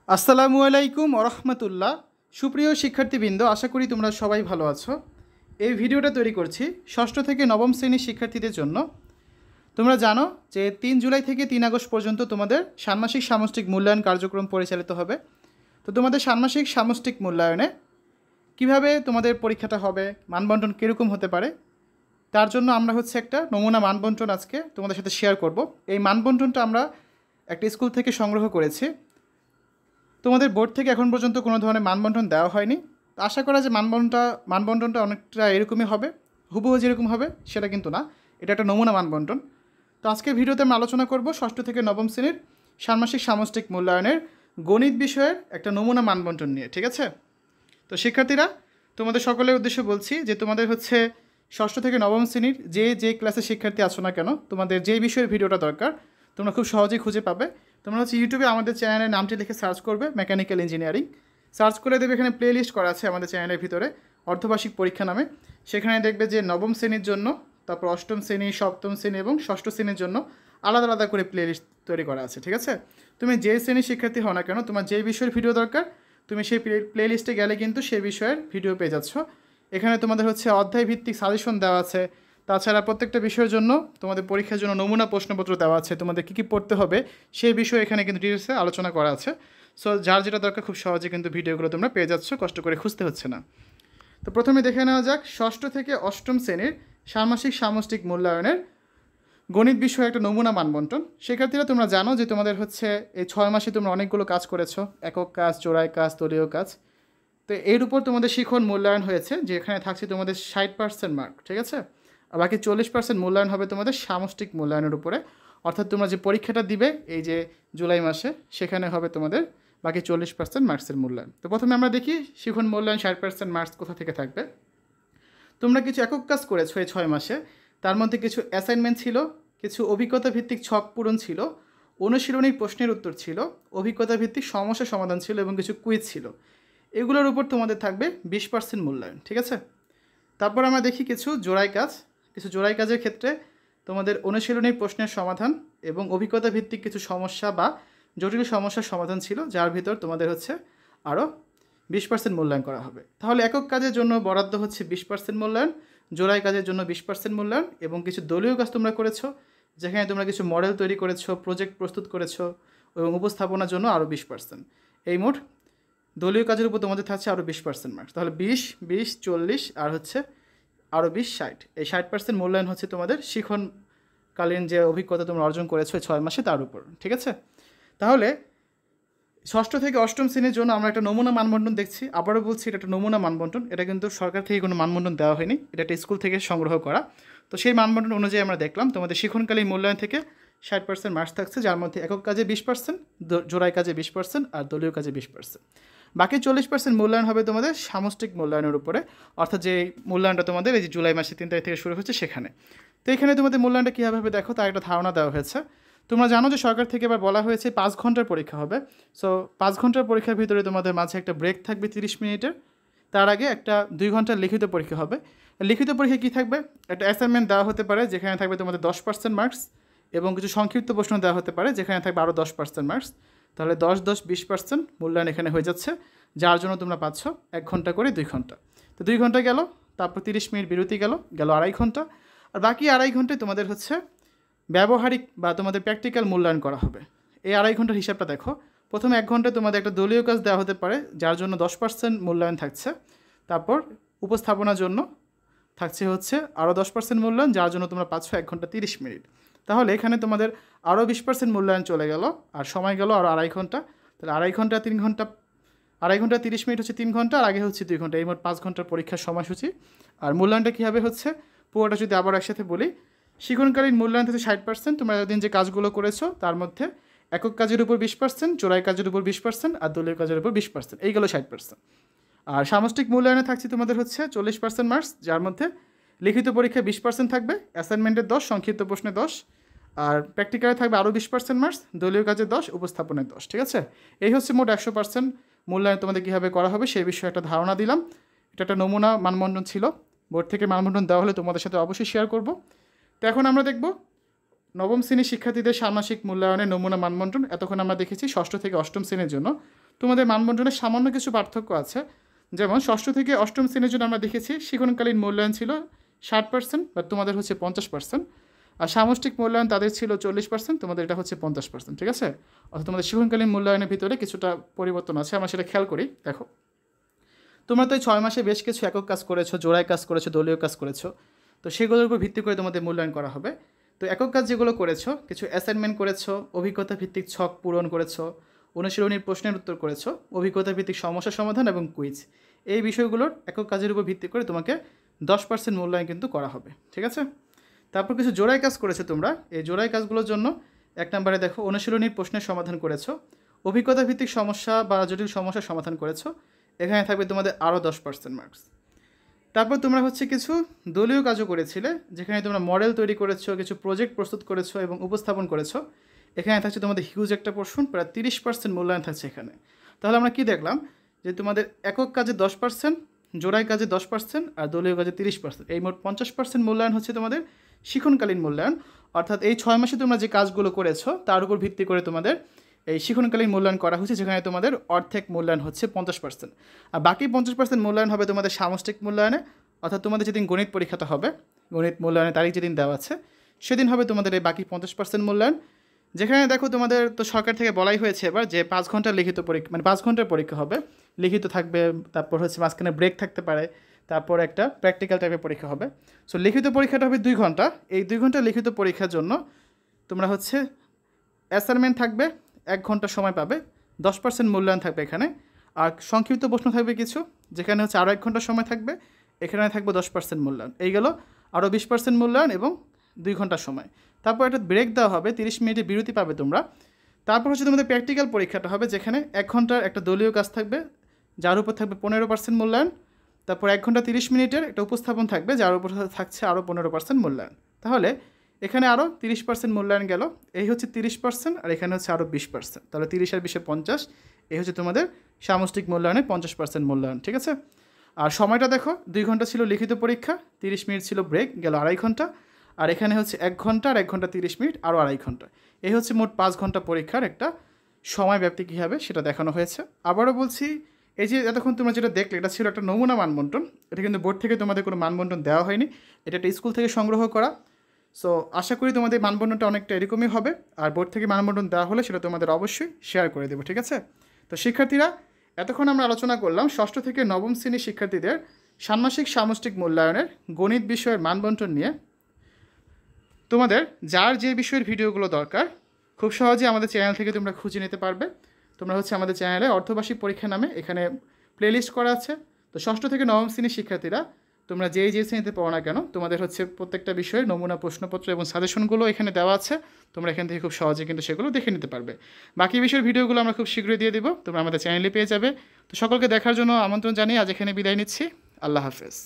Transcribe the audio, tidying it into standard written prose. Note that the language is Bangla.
আসসালামু আলাইকুম ওরহমতুল্লাহ। সুপ্রিয় শিক্ষার্থীবৃন্দ, আশা করি তোমরা সবাই ভালো আছো। এই ভিডিওটা তৈরি করছি ষষ্ঠ থেকে নবম শ্রেণীর শিক্ষার্থীদের জন্য। তোমরা জানো যে 3 জুলাই থেকে 3 আগস্ট পর্যন্ত তোমাদের ষান্মাসিক সামষ্টিক মূল্যায়ন কার্যক্রম পরিচালিত হবে। তো তোমাদের ষান্মাসিক সামষ্টিক মূল্যায়নে কিভাবে তোমাদের পরীক্ষাটা হবে, মানবন্টন কীরকম হতে পারে, তার জন্য আমরা একটা নমুনা মানবন্টন আজকে তোমাদের সাথে শেয়ার করব। এই মানবন্টনটা আমরা একটা স্কুল থেকে সংগ্রহ করেছি। তোমাদের বোর্ড থেকে এখন পর্যন্ত কোনো ধরনের মানবন্টন দেওয়া হয়নি। তো আশা করা যে মানবন্টনটা অনেকটা এরকমই হবে, হুবহু যেরকম হবে সেটা কিন্তু না, এটা একটা নমুনা মানবন্টন। তো আজকের ভিডিওতে আমরা আলোচনা করব ষষ্ঠ থেকে নবম শ্রেণীর ষান্মাসিক সামষ্টিক মূল্যায়নের গণিত বিষয়ের একটা নমুনা মানবন্টন নিয়ে, ঠিক আছে? তো শিক্ষার্থীরা, তোমাদের সকলের উদ্দেশ্যে বলছি যে তোমাদের ষষ্ঠ থেকে নবম শ্রেণীর যে ক্লাসের শিক্ষার্থী আছো না কেন, তোমাদের যেই বিষয়ের ভিডিওটা দরকার তোমরা খুব সহজেই খুঁজে পাবে। তোমরা ইউটিউবে আমাদের চ্যানেলের নামটি লিখে সার্চ করবে, মেকানিক্যাল ইঞ্জিনিয়ারিং। সার্চ করে দেবে, এখানে প্লে লিস্ট করা আছে আমাদের চ্যানেলের ভিতরে, অর্ধবার্ষিক পরীক্ষা নামে। সেখানে দেখবে যে নবম শ্রেণীর জন্য, তারপর অষ্টম শ্রেণী, সপ্তম শ্রেণী এবং ষষ্ঠ শ্রেণীর জন্য আলাদা আলাদা করে প্লে লিস্ট তৈরি করা আছে, ঠিক আছে? তুমি যে শ্রেণীর শিক্ষার্থী হও না কেন, তোমার যেই বিষয়ের ভিডিও দরকার তুমি সেই প্লে লিস্টে গেলে কিন্তু সেই বিষয়ের ভিডিও পেয়ে যাচ্ছ। এখানে তোমাদের অধ্যায় ভিত্তিক সাজেশন দেওয়া আছে। তাছাড়া প্রত্যেকটা বিষয়ের জন্য তোমাদের পরীক্ষার জন্য নমুনা প্রশ্নপত্র দেওয়া আছে, তোমাদের কী কী পড়তে হবে সেই বিষয়ে এখানে কিন্তু ডিটেলসে আলোচনা করা আছে। সো যার যেটা দরকার খুব সহজে কিন্তু ভিডিওগুলো তোমরা পেয়ে যাচ্ছ, কষ্ট করে খুঁজতে হচ্ছে না। তো প্রথমে দেখে নেওয়া যাক ষষ্ঠ থেকে অষ্টম শ্রেণীর ষান্মাসিক সামষ্টিক মূল্যায়নের গণিত বিষয়ে একটা নমুনা মানবন্টন। শিক্ষার্থীরা, তোমরা জানো যে তোমাদের এই 6 মাসে তোমরা অনেকগুলো কাজ করেছো, একক কাজ, জোড়ায় কাজ, দলীয় কাজ। তো এর উপর তোমাদের শিখন মূল্যায়ন হয়েছে, যেখানে থাকছে তোমাদের 60% মার্ক, ঠিক আছে? আর বাকি 40% মূল্যায়ন হবে তোমাদের সামষ্টিক মূল্যায়নের উপরে। অর্থাৎ তোমরা যে পরীক্ষাটা দিবে এই যে জুলাই মাসে, সেখানে হবে তোমাদের বাকি 40% মার্কসের মূল্যায়ন। তো প্রথমে আমরা দেখি শিখন মূল্যায়ন 60% মার্কস কোথা থেকে থাকবে। তোমরা কিছু একক কাজ করেছো এই 6 মাসে, তার মধ্যে কিছু অ্যাসাইনমেন্ট ছিল, কিছু অভিজ্ঞতা ভিত্তিক ছক পূরণ ছিল, অনুশীলনীর প্রশ্নের উত্তর ছিল, অভিজ্ঞতা ভিত্তিক সমস্যা সমাধান ছিল এবং কিছু কুইজ ছিল। এগুলোর উপর তোমাদের থাকবে 20% মূল্যায়ন, ঠিক আছে? তারপর আমরা দেখি কিছু জোড়াই কাজের ক্ষেত্রে তোমাদের অনুশীলনীর প্রশ্নের সমাধান এবং অভিজ্ঞতা ভিত্তিক কিছু সমস্যা বা জটিল সমস্যার সমাধান ছিল, যার ভিতর তোমাদের আরও 20% মূল্যায়ন করা হবে। তাহলে একক কাজের জন্য বরাদ্দ 20% মূল্যায়ন, জোড়াই কাজের জন্য 20% মূল্যায়ন এবং কিছু দলীয় কাজ তোমরা করেছো, যেখানে তোমরা কিছু মডেল তৈরি করেছো, প্রজেক্ট প্রস্তুত করেছো এবং উপস্থাপনার জন্য আরও 20%। এই মোট দলীয় কাজের উপর তোমাদের থাকছে আরও 20% মার্কস। তাহলে 20, 40 আর আরও 20, 60। এই 60% মূল্যায়ন তোমাদের শিখনকালীন যে অভিজ্ঞতা তোমরা অর্জন করেছো 6 মাসে, তার উপর, ঠিক আছে? তাহলে ষষ্ঠ থেকে অষ্টম শ্রেণীর জন্য আমরা একটা নমুনা মানবন্টন দেখছি। আবারও বলছি, এটা একটা নমুনা মানবন্টন, এটা কিন্তু সরকার থেকে কোনো মানবন্টন দেওয়া হয়নি, এটা একটা স্কুল থেকে সংগ্রহ করা। তো সেই মানবন্টন অনুযায়ী আমরা দেখলাম তোমাদের শিখনকালীন মূল্যায়ন থেকে 60% মার্কস থাকছে, যার মধ্যে একক কাজে 20%, জোড়াই কাজে 20% আর দলীয় কাজে 20%। বাকি 40% মূল্যায়ন হবে তোমাদের সামষ্টিক মূল্যায়নের উপরে, অর্থাৎ যে মূল্যায়নটা তোমাদের এই যে জুলাই মাসে 3 তারিখ থেকে শুরু হচ্ছে সেখানে। তো এখানে তোমাদের মূল্যায়নটা কীভাবে হবে দেখো, তার একটা ধারণা দেওয়া হয়েছে। তোমরা জানো যে সরকার থেকে এবার বলা হয়েছে 5 ঘন্টার পরীক্ষা হবে। সো 5 ঘন্টার পরীক্ষার ভিতরে তোমাদের মাঝে একটা ব্রেক থাকবে 30 মিনিটের। তার আগে একটা 2 ঘন্টার লিখিত পরীক্ষা হবে। লিখিত পরীক্ষা কী থাকবে, একটা অ্যাসাইনমেন্ট দেওয়া হতে পারে যেখানে থাকবে তোমাদের 10% মার্কস এবং কিছু সংক্ষিপ্ত প্রশ্ন দেওয়া হতে পারে যেখানে থাকবে আরও 10% মার্কস। তাহলে 10, 10, 20% মূল্যায়ন এখানে হয়ে যাচ্ছে, যার জন্য তোমরা পাচ্ছ 1 ঘন্টা করে 2 ঘন্টা। তো 2 ঘন্টা গেল, তারপর 30 মিনিট বিরতি গেল 2.5 ঘন্টা। আর বাকি 2.5 ঘন্টায় তোমাদের ব্যবহারিক বা তোমাদের প্র্যাকটিক্যাল মূল্যায়ন করা হবে। এই 2.5 ঘন্টার হিসাবটা দেখো, প্রথমে 1 ঘন্টায় তোমাদের একটা দলীয় কাজ দেওয়া হতে পারে, যার জন্য 10% মূল্যায়ন থাকছে। তারপর উপস্থাপনার জন্য থাকছে আরও 10% মূল্যায়ন, যার জন্য তোমরা পাচ্ছ 1 ঘন্টা 30 মিনিট। তাহলে এখানে তোমাদের আরও 20% মূল্যায়ন চলে গেল, আর সময় গেল আরও 2.5 ঘন্টা। তাহলে 2.5 ঘন্টা 3 ঘন্টা, 2.5 ঘন্টা 30 মিনিট 3 ঘন্টা, আর আগে 2 ঘন্টা। এই মোট 5 ঘন্টার পরীক্ষার সময়সূচি। আর মূল্যায়নটা কীভাবে পুরোটা যদি আবার একসাথে বলি, শিখনকালীন মূল্যায়ন থেকে 60%, তোমরা এতদিন যে কাজগুলো করেছো তার মধ্যে একক কাজের উপর 20%, জোড়াই কাজের উপর 20% আর দলীয় কাজের উপর 20%, এইগুলো 60%। আর সামষ্টিক মূল্যায়নে থাকছে তোমাদের 40% মার্কস, যার মধ্যে লিখিত পরীক্ষায় 20% থাকবে, অ্যাসাইনমেন্টের 10, সংক্ষিপ্ত প্রশ্নে 10, আর প্র্যাকটিক্যালে থাকবে আরও 20% মার্কস, দলীয় কাজে 10, উপস্থাপনের 10, ঠিক আছে? এই মোট 100% মূল্যায়ন তোমাদের কীভাবে করা হবে সেই বিষয়ে একটা ধারণা দিলাম। এটা একটা নমুনা মানবন্টন ছিল, বোর্ড থেকে মানবন্টন দেওয়া হলে তোমাদের সাথে অবশ্যই শেয়ার করব। তো এখন আমরা দেখব নবম শ্রেণীর শিক্ষার্থীদের ষান্মাসিক মূল্যায়নের নমুনা মানবন্টন। এতক্ষণ আমরা দেখেছি ষষ্ঠ থেকে অষ্টম শ্রেণীর জন্য। তোমাদের মানবন্টনের সামান্য কিছু পার্থক্য আছে। যেমন ষষ্ঠ থেকে অষ্টম শ্রেণীর জন্য আমরা দেখেছি শিক্ষণকালীন মূল্যায়ন ছিল 60%, বাট তোমাদের হচ্ছে 50%। আর সামষ্টিক মূল্যায়ন তাদের ছিল 40%, তোমাদের এটা হচ্ছে 50%, ঠিক আছে? অর্থাৎ তোমাদের শিক্ষণকালীন মূল্যায়নের ভিতরে কিছুটা পরিবর্তন আছে, আমরা সেটা খেয়াল করি। দেখো, তোমরা তো এই 6 মাসে বেশ কিছু একক কাজ করেছো, জোড়ায় কাজ করেছো, দলীয় কাজ করেছো, তো সেগুলোর উপর ভিত্তি করে তোমাদের মূল্যায়ন করা হবে। তো একক কাজ যেগুলো করেছো, কিছু অ্যাসাইনমেন্ট করেছো, অভিজ্ঞতা ভিত্তিক ছক পূরণ করেছো, অনুশীলনীর প্রশ্নের উত্তর করেছো, অভিজ্ঞতা ভিত্তিক সমস্যা সমাধান এবং কুইজ, এই বিষয়গুলোর একক কাজের উপর ভিত্তি করে তোমাকে 10% মূল্যায়ন কিন্তু করা হবে, ঠিক আছে? তারপর কিছু জোড়ায় কাজ করেছো তোমরা, এই জোড়ায় কাজগুলোর জন্য 1 নম্বরে দেখো অনুশীলনীর প্রশ্নের সমাধান করেছো, অভিজ্ঞতা ভিত্তিক সমস্যা বা জটিল সমস্যার সমাধান করেছো, এখানে থাকবে তোমাদের আরও 10% মার্কস। তারপর তোমরা হচ্ছে কিছু দলীয় কাজও করেছিলে, যেখানে তোমরা মডেল তৈরি করেছো, কিছু প্রজেক্ট প্রস্তুত করেছো এবং উপস্থাপন করেছো, এখানে থাকছে তোমাদের হিউজ একটা পোর্শন, প্রায় 30% মূল্যায়ন থাকছে এখানে। তাহলে আমরা কি দেখলাম, যে তোমাদের একক কাজে 10%, জোড়ায় কাজে 10% আর দলীয় কাজে 30%, এই মোট 50% মূল্যায়ন হচ্ছে তোমাদের শিক্ষণকালীন মূল্যায়ন। অর্থাৎ এই 6 মাসে তোমরা যে কাজগুলো করেছো তার উপর ভিত্তি করে তোমাদের এই শিক্ষণকালীন মূল্যায়ন করা হচ্ছে, যেখানে তোমাদের অর্ধেক মূল্যায়ন হচ্ছে 50%। আর বাকি 50% মূল্যায়ন হবে তোমাদের সামষ্টিক মূল্যায়নে, অর্থাৎ তোমাদের যেদিন গণিত পরীক্ষাটা হবে, গণিত মূল্যায়নের তারিখ যেদিন দেওয়া আছে সেদিন হবে তোমাদের এই বাকি 50% মূল্যায়ন। যেখানে দেখো তোমাদের তো সরকার থেকে বলাই হয়েছে এবার যে 5 ঘন্টার লিখিত পরীক্ষা, মানে 5 ঘন্টার পরীক্ষা হবে, লিখিত থাকবে, তারপর হচ্ছে মাঝখানে ব্রেক থাকতে পারে, তারপর একটা প্র্যাকটিক্যাল টাইপের পরীক্ষা হবে। সো লিখিত পরীক্ষাটা হবে 2 ঘন্টা। এই 2 ঘন্টা লিখিত পরীক্ষার জন্য তোমরা হচ্ছে অ্যাসাইনমেন্ট থাকবে 1 ঘন্টা সময় পাবে, 10% মূল্যায়ন থাকবে এখানে। আর সংক্ষিপ্ত প্রশ্ন থাকবে কিছু, যেখানে হচ্ছে আরও 1 ঘন্টা সময় থাকবে, এখানে থাকবে 10% মূল্যায়ন। এই গেল আরও 20% মূল্যায়ন এবং 2 ঘন্টার সময়। তারপর একটা ব্রেক দেওয়া হবে, 30 মিনিটের বিরতি পাবে তোমরা। তারপর হচ্ছে তোমাদের প্র্যাকটিক্যাল পরীক্ষাটা হবে, যেখানে 1 ঘন্টার একটা দলীয় কাজ থাকবে, যার উপর থাকবে 15% মূল্যায়ন। তারপর 1 ঘন্টা 30 মিনিটের একটা উপস্থাপন থাকবে, যার উপর থাকছে আরও 15% মূল্যায়ন। তাহলে এখানে আরও 30% মূল্যায়ন গেল, এই হচ্ছে 30%, আর এখানে হচ্ছে আরও 20%, তাহলে 30 আর 20 50, এই হচ্ছে তোমাদের সামষ্টিক মূল্যায়নের 50% মূল্যায়ন, ঠিক আছে? আর সময়টা দেখো, 2 ঘন্টা ছিল লিখিত পরীক্ষা, 30 মিনিট ছিল ব্রেক, গেল 2.5 ঘন্টা, আর এখানে হচ্ছে 1 ঘন্টা আর 1 ঘন্টা 30 মিনিট, আরও 2.5 ঘন্টা, এই হচ্ছে মোট 5 ঘন্টা পরীক্ষার একটা সময় ব্যাপ্তি কী হবে সেটা দেখানো হয়েছে। আবারও বলছি, এই যে এতক্ষণ তোমরা যেটা দেখলে এটা ছিল একটা নমুনা মানবন্টন, এটা কিন্তু বোর্ড থেকে তোমাদের কোনো মানবন্টন দেওয়া হয়নি, এটা একটা স্কুল থেকে সংগ্রহ করা। সো আশা করি তোমাদের মানবন্টনটা অনেকটা এরকমই হবে, আর বোর্ড থেকে মানবন্টন দেওয়া হলে সেটা তোমাদের অবশ্যই শেয়ার করে দেবো, ঠিক আছে? তো শিক্ষার্থীরা, এতক্ষণ আমরা আলোচনা করলাম ষষ্ঠ থেকে নবম শ্রেণীর শিক্ষার্থীদের ষান্মাসিক সামষ্টিক মূল্যায়নের গণিত বিষয়ের মানবন্টন নিয়ে। তোমাদের যার যে বিষয়ের ভিডিওগুলো দরকার খুব সহজে আমাদের চ্যানেল থেকে তোমরা খুঁজে নিতে পারবে। তোমরা হচ্ছে আমাদের চ্যানেলে অর্ধবার্ষিক পরীক্ষা নামে এখানে প্লেলিস্ট করা আছে। তো ষষ্ঠ থেকে নবম শ্রেণীর শিক্ষার্থীরা তোমরা যে শ্রেণীতে পড়ো না কেন, তোমাদের হচ্ছে প্রত্যেকটা বিষয়ে নমুনা প্রশ্নপত্র এবং সাজেশনগুলো এখানে দেওয়া আছে, তোমরা এখান থেকে খুব সহজে কিন্তু সেগুলো দেখে নিতে পারবে। বাকি বিষয়ের ভিডিওগুলো আমরা খুব শীঘ্রই দিয়ে দেবো, তোমরা আমাদের চ্যানেলে পেয়ে যাবে। তো সকলকে দেখার জন্য আমন্ত্রণ জানিয়ে আজ এখানে বিদায় নিচ্ছি। আল্লাহ হাফেজ।